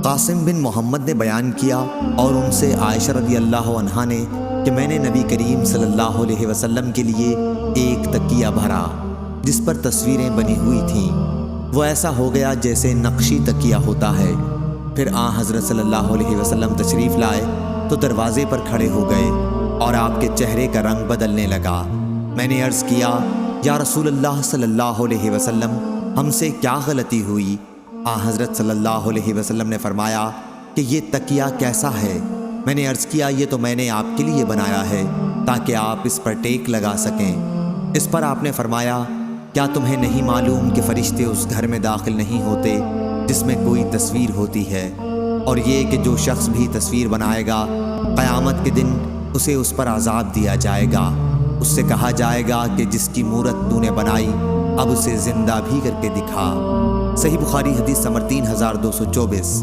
قاسم بن محمد نے بیان کیا اور ان سے عائشہ رضی اللہ عنہا نے کہ میں نے نبی کریم صلی اللہ علیہ وسلم کے لیے ایک تکیہ بھرا جس پر تصویریں بنی ہوئی تھیں۔ وہ ایسا ہو گیا جیسے نقشی تکیہ ہوتا ہے۔ پھر حضرت صلی اللہ علیہ وسلم تشریف لائے تو دروازے پر کھڑے ہو گئے اور آپ کے چہرے کا رنگ بدلنے لگا۔ میں نے عرض کیا یا رسول اللہ صلی اللہ علیہ وسلم، ہم سے کیا غلطی ہوئی؟ حضرت صلی اللہ علیہ وسلم نے فرمایا کہ یہ تکیہ کیسا ہے؟ میں نے عرض کیا یہ تو میں نے آپ کے لیے بنایا ہے تاکہ آپ اس پر ٹیک لگا سکیں۔ اس پر آپ نے فرمایا کیا تمہیں نہیں معلوم کہ فرشتے اس گھر میں داخل نہیں ہوتے جس میں کوئی تصویر ہوتی ہے، اور یہ کہ جو شخص بھی تصویر بنائے گا قیامت کے دن اسے اس پر عذاب دیا جائے گا۔ اس سے کہا جائے گا کہ جس کی مورت تو نے بنائی اب اسے زندہ بھی کر کے دکھا۔ صحیح بخاری حدیث نمبر 3224۔